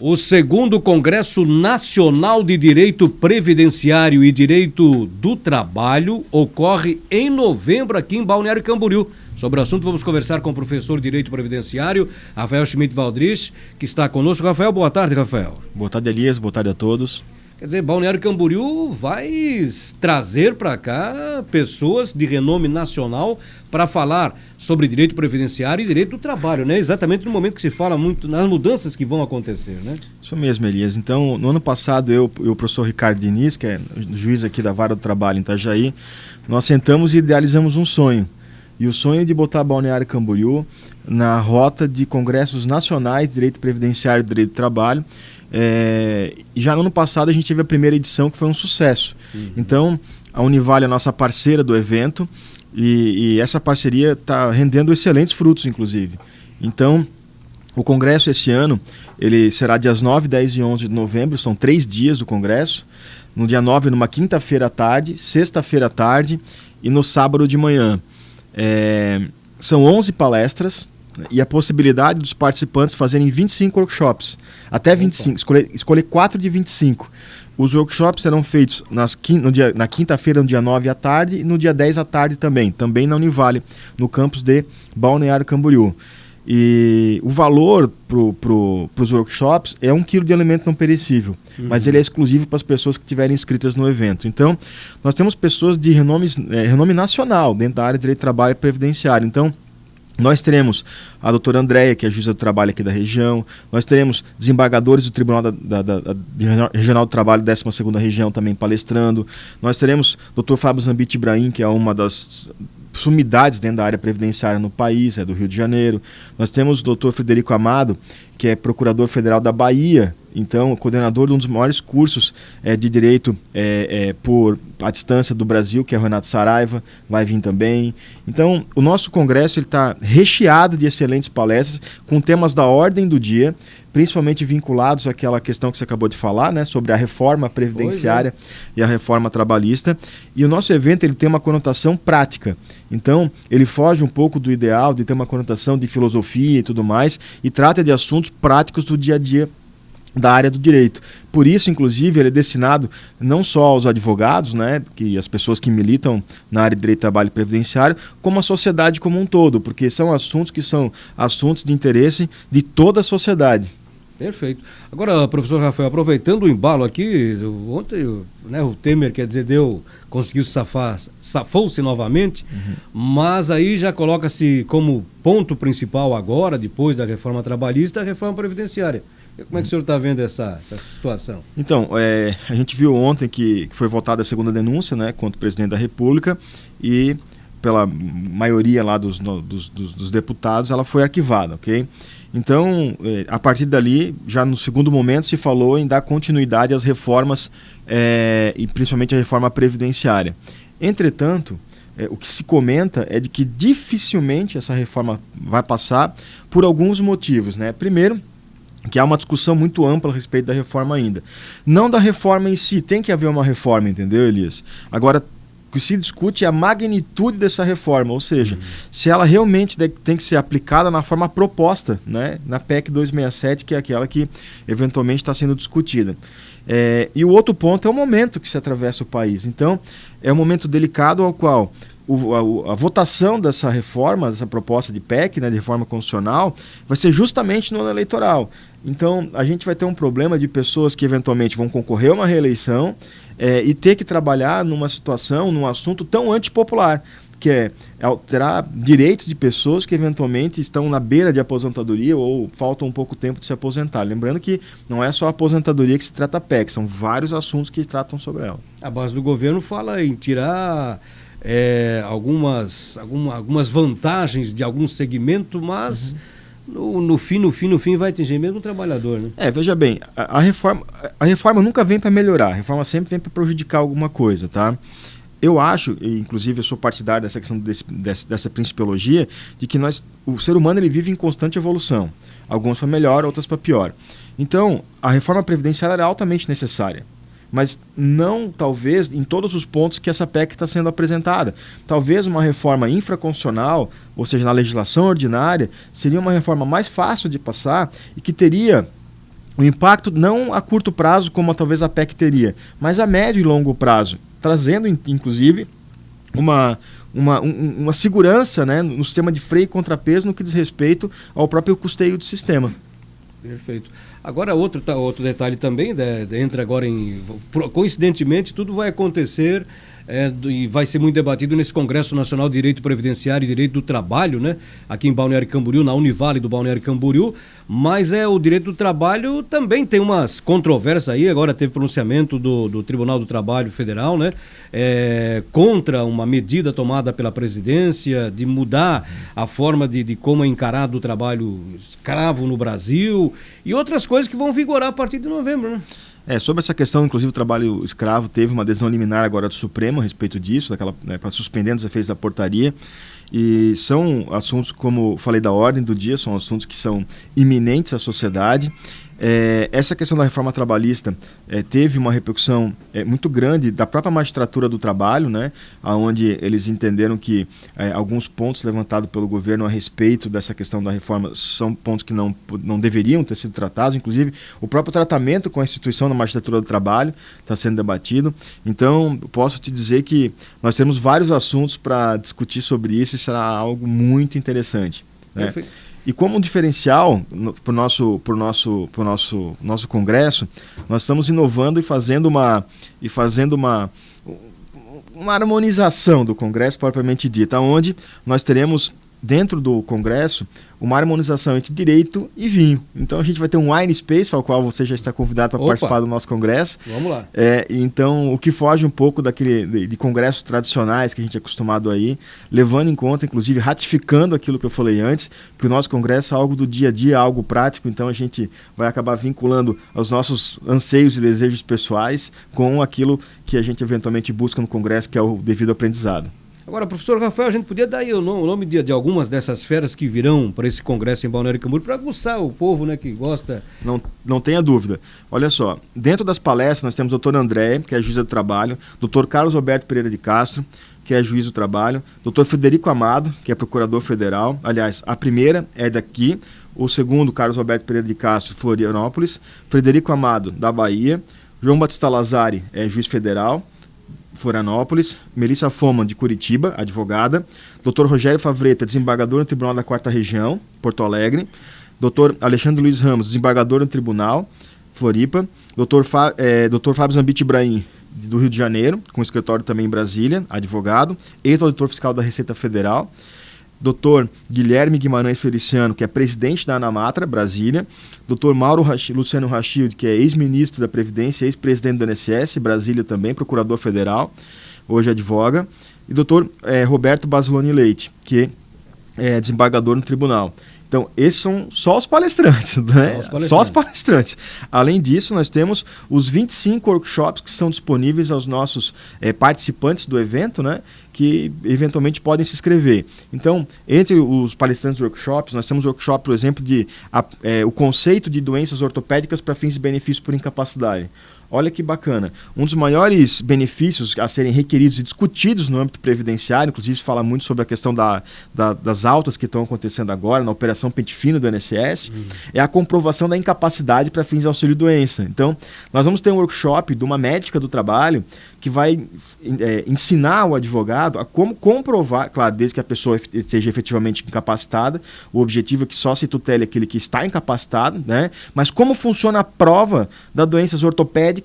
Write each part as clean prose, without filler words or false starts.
O segundo Congresso Nacional de Direito Previdenciário e Direito do Trabalho ocorre em novembro aqui em Balneário Camboriú. Sobre o assunto vamos conversar com o professor de Direito Previdenciário, Rafael Schmidt Valdrich, que está conosco. Rafael, boa tarde, Rafael. Boa tarde, Elias, boa tarde a todos. Quer dizer, Balneário Camboriú vai trazer para cá pessoas de renome nacional para falar sobre direito previdenciário e direito do trabalho, né? Exatamente no momento que se fala muito nas mudanças que vão acontecer, né? Isso mesmo, Elias. Então, no ano passado, eu e o professor Ricardo Diniz, que é juiz aqui da Vara do Trabalho em Itajaí, nós sentamos e idealizamos um sonho. E o sonho é de botar Balneário Camboriú na rota de congressos nacionais de direito previdenciário e direito do trabalho. E já no ano passado a gente teve a primeira edição, que foi um sucesso. Então a Univale é a nossa parceira do evento e essa parceria está rendendo excelentes frutos, inclusive. Então o congresso esse ano ele será dias 9, 10 e 11 de novembro, são 3 dias do congresso. No dia 9, numa quinta-feira à tarde, sexta-feira à tarde e no sábado de manhã. São 11 palestras e a possibilidade dos participantes fazerem 25 workshops, até 25, escolher 4 de 25. Os workshops serão feitos na quinta-feira, no dia 9 à tarde, e no dia 10 à tarde também na Univale, no campus de Balneário Camboriú. E o valor para os workshops é 1 quilo de alimento não perecível, mas ele é exclusivo para as pessoas que estiverem inscritas no evento. Então, nós temos pessoas de renome nacional dentro da área de direito do trabalho e previdenciário. Então, nós teremos a doutora Andréia, que é juíza do trabalho aqui da região. Nós teremos desembargadores do Tribunal Regional do Trabalho, 12ª Região, também palestrando. Nós teremos o doutor Fábio Zambit Ibrahim, que é uma das sumidades dentro da área previdenciária no país, é do Rio de Janeiro. Nós temos o doutor Frederico Amado, que é procurador federal da Bahia, então coordenador de um dos maiores cursos de direito à distância do Brasil, que é o Renato Saraiva, vai vir também. Então, o nosso congresso está recheado de excelentes palestras com temas da ordem do dia, principalmente vinculados àquela questão que você acabou de falar, né, sobre a reforma previdenciária e a reforma trabalhista. E o nosso evento ele tem uma conotação prática. Então, ele foge um pouco do ideal de ter uma conotação de filosofia e tudo mais, e trata de assuntos práticos do dia a dia da área do direito. Por isso, inclusive, ele é destinado não só aos advogados, né, que as pessoas que militam na área de direito do trabalho e previdenciário, como a sociedade como um todo, porque são assuntos que são assuntos de interesse de toda a sociedade. Perfeito. Agora, professor Rafael, aproveitando o embalo aqui, ontem o Temer, quer dizer, conseguiu safou-se novamente, mas aí já coloca-se como ponto principal agora, depois da reforma trabalhista, a reforma previdenciária. Como é que o senhor está vendo essa situação? Então, a gente viu ontem que foi votada a segunda denúncia, né, contra o presidente da República e pela maioria lá dos deputados, ela foi arquivada, ok? Então, a partir dali, já no segundo momento, se falou em dar continuidade às reformas e principalmente a reforma previdenciária. Entretanto, o que se comenta é de que dificilmente essa reforma vai passar por alguns motivos, né? Primeiro, que há uma discussão muito ampla a respeito da reforma ainda. Não da reforma em si, tem que haver uma reforma, entendeu, Elias? Agora, o que se discute é a magnitude dessa reforma, ou seja, se ela realmente tem que ser aplicada na forma proposta, né, na PEC 267, que é aquela que eventualmente está sendo discutida. E o outro ponto é o momento que se atravessa o país. Então, é um momento delicado ao qual a votação dessa reforma, dessa proposta de PEC, né, de reforma constitucional, vai ser justamente no ano eleitoral. Então, a gente vai ter um problema de pessoas que eventualmente vão concorrer a uma reeleição e ter que trabalhar numa situação, num assunto tão antipopular, que é alterar direitos de pessoas que eventualmente estão na beira de aposentadoria ou faltam um pouco tempo de se aposentar. Lembrando que não é só a aposentadoria que se trata a PEC, são vários assuntos que tratam sobre ela. A base do governo fala em tirar algumas vantagens de algum segmento, mas no fim vai atingir mesmo o trabalhador, né? Veja bem, a reforma nunca vem para melhorar, a reforma sempre vem para prejudicar alguma coisa, tá? Eu acho, e inclusive eu sou partidário dessa questão dessa principiologia, de que o ser humano ele vive em constante evolução, algumas para melhor, outras para pior. Então, a reforma previdenciária era altamente necessária, mas não, talvez, em todos os pontos que essa PEC está sendo apresentada. Talvez uma reforma infraconstitucional, ou seja, na legislação ordinária, seria uma reforma mais fácil de passar e que teria O impacto não a curto prazo, como talvez a PEC teria, mas a médio e longo prazo, trazendo, inclusive, uma segurança, né, no sistema de freio e contrapeso no que diz respeito ao próprio custeio do sistema. Perfeito. Agora, outro detalhe também, entra agora coincidentemente, tudo vai acontecer e vai ser muito debatido nesse Congresso Nacional de Direito Previdenciário e Direito do Trabalho, né? Aqui em Balneário Camboriú, na Univale do Balneário Camboriú, mas o direito do trabalho também tem umas controvérsias aí, agora teve pronunciamento do Tribunal do Trabalho Federal, né? Contra uma medida tomada pela presidência de mudar a forma de como é encarado o trabalho escravo no Brasil e outras coisas que vão vigorar a partir de novembro, né? Sobre essa questão, inclusive, o trabalho escravo, teve uma decisão liminar agora do Supremo a respeito disso, para suspendendo os efeitos da portaria. E são assuntos, como falei, da ordem do dia, são assuntos que são iminentes à sociedade. Essa questão da reforma trabalhista teve uma repercussão muito grande da própria magistratura do trabalho, né, onde eles entenderam que alguns pontos levantados pelo governo a respeito dessa questão da reforma são pontos que não deveriam ter sido tratados. Inclusive, o próprio tratamento com a instituição da magistratura do trabalho está sendo debatido. Então, posso te dizer que nós temos vários assuntos para discutir sobre isso e será algo muito interessante, né? Perfeito. E como um diferencial para o nosso congresso, nós estamos inovando e fazendo uma harmonização do congresso propriamente dita, onde nós teremos dentro do congresso uma harmonização entre direito e vinho. Então a gente vai ter um wine space, ao qual você já está convidado para participar do nosso congresso. Vamos lá. Então, o que foge um pouco de congressos tradicionais que a gente é acostumado aí, levando em conta, inclusive ratificando aquilo que eu falei antes, que o nosso congresso é algo do dia a dia, algo prático, então a gente vai acabar vinculando os nossos anseios e desejos pessoais com aquilo que a gente eventualmente busca no congresso, que é o devido aprendizado. Agora, professor Rafael, a gente podia dar aí o nome de algumas dessas feras que virão para esse congresso em Balneário Camboriú para aguçar o povo, né, que gosta. Não tenha dúvida. Olha só, dentro das palestras nós temos o doutor André, que é juiz do trabalho, doutor Carlos Alberto Pereira de Castro, que é juiz do trabalho, doutor Frederico Amado, que é procurador federal. Aliás, a primeira é daqui, o segundo, Carlos Alberto Pereira de Castro, Florianópolis, Frederico Amado, da Bahia, João Batista Lazari, é juiz federal, Florianópolis, Melissa Foman, de Curitiba, advogada, Dr. Rogério Favreta, desembargador no Tribunal da 4ª Região, Porto Alegre, Dr. Alexandre Luiz Ramos, desembargador no Tribunal, Floripa, Dr. Fábio Zambit Ibrahim, do Rio de Janeiro, com escritório também em Brasília, advogado, ex-auditor fiscal da Receita Federal, Dr. Guilherme Guimarães Feliciano, que é presidente da Anamatra, Brasília, Dr. Luciano Rachid, que é ex-ministro da Previdência, ex-presidente do INSS, Brasília também, procurador federal, hoje advoga, e Dr. Roberto Basiloni Leite, que é desembargador no tribunal. Então, esses são só os palestrantes, né? Só os palestrantes. Além disso, nós temos os 25 workshops que são disponíveis aos nossos participantes do evento, né? Que eventualmente podem se inscrever. Então, entre os palestrantes dos workshops, nós temos o workshop, por exemplo, o conceito de doenças ortopédicas para fins de benefício por incapacidade. Olha que bacana. Um dos maiores benefícios a serem requeridos e discutidos no âmbito previdenciário, inclusive se fala muito sobre a questão das altas que estão acontecendo agora na Operação Pente Fino do INSS, é a comprovação da incapacidade para fins de auxílio-doença. Então, nós vamos ter um workshop de uma médica do trabalho que vai ensinar o advogado a como comprovar, claro, desde que a pessoa esteja efetivamente incapacitada, o objetivo é que só se tutele aquele que está incapacitado, né? Mas como funciona a prova das doenças ortopédicas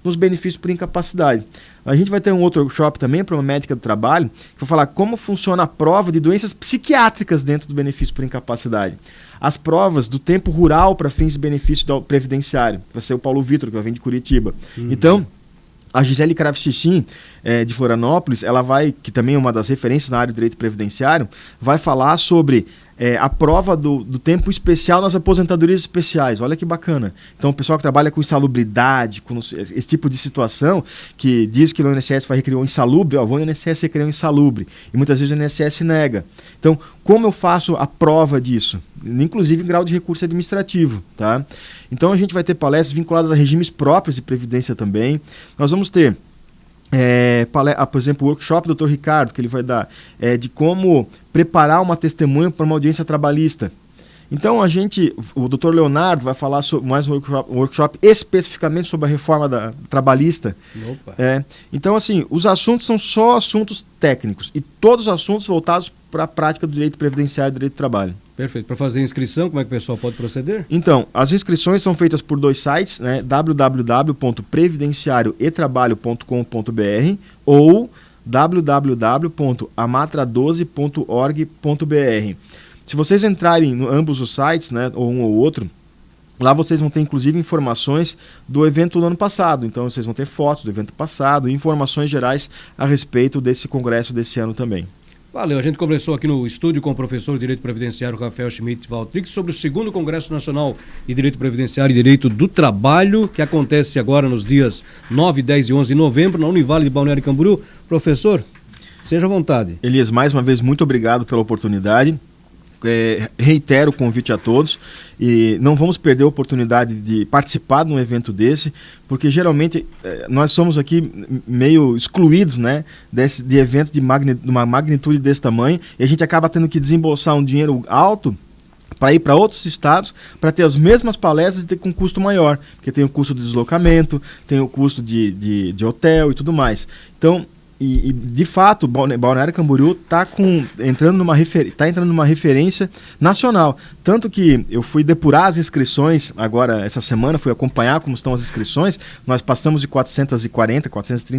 nos benefícios por incapacidade. A gente vai ter um outro workshop também para uma médica do trabalho, que vai falar como funciona a prova de doenças psiquiátricas dentro do benefício por incapacidade. As provas do tempo rural para fins de benefício previdenciário, que vai ser o Paulo Vitor, que vai vir de Curitiba. Então, a Gisele Kravchichin, de Florianópolis, ela vai, que também é uma das referências na área do direito previdenciário, vai falar sobre a prova do tempo especial nas aposentadorias especiais. Olha que bacana. Então, o pessoal que trabalha com insalubridade, com esse tipo de situação, que diz que no INSS vai requerer um insalubre, vou no INSS requerer um insalubre. E muitas vezes o INSS nega. Então, como eu faço a prova disso? Inclusive em grau de recurso administrativo, tá? Então, a gente vai ter palestras vinculadas a regimes próprios de previdência também. Nós vamos ter por exemplo, o workshop do Dr. Ricardo, que ele vai dar, de como preparar uma testemunha para uma audiência trabalhista. Então o Dr. Leonardo vai falar mais um workshop especificamente sobre a reforma trabalhista. Opa. Então, assim, os assuntos são só assuntos técnicos e todos os assuntos voltados para a prática do direito previdenciário e do direito do trabalho. Perfeito. Para fazer a inscrição, como é que o pessoal pode proceder? Então, as inscrições são feitas por 2 sites, né? www.previdenciarioetrabalho.com.br ou www.amatra12.org.br. Se vocês entrarem em ambos os sites, né, ou um ou outro, lá vocês vão ter inclusive informações do evento do ano passado. Então vocês vão ter fotos do evento passado e informações gerais a respeito desse congresso desse ano também. Valeu, a gente conversou aqui no estúdio com o professor de Direito Previdenciário Rafael Schmidt Valtrix sobre o 2º Congresso Nacional de Direito Previdenciário e Direito do Trabalho, que acontece agora nos dias 9, 10 e 11 de novembro, na Univale de Balneário Camboriú. Professor, seja à vontade. Elias, mais uma vez, muito obrigado pela oportunidade. Reitero o convite a todos e não vamos perder a oportunidade de participar de um evento desse, porque geralmente nós somos aqui meio excluídos, né, de eventos de uma magnitude desse tamanho, e a gente acaba tendo que desembolsar um dinheiro alto para ir para outros estados, para ter as mesmas palestras e ter com um custo maior, porque tem o custo de deslocamento, tem o custo de hotel e tudo mais. Então, e de fato, Balneário Camboriú está entrando numa referência nacional. Tanto que eu fui depurar as inscrições agora, essa semana, fui acompanhar como estão as inscrições. Nós passamos de 430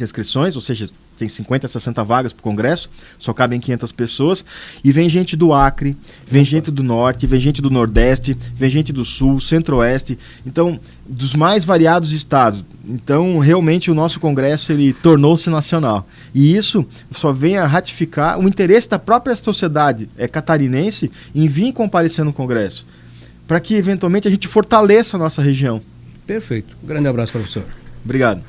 inscrições, ou seja, tem 50, 60 vagas para o congresso, só cabem 500 pessoas. E vem gente do Acre, vem gente do Norte, vem gente do Nordeste, vem gente do Sul, Centro-Oeste. Então, dos mais variados estados. Então, realmente, o nosso congresso ele tornou-se nacional. E isso só vem a ratificar o interesse da própria sociedade catarinense em vir comparecer no congresso, para que, eventualmente, a gente fortaleça a nossa região. Perfeito. Um grande abraço, professor. Obrigado.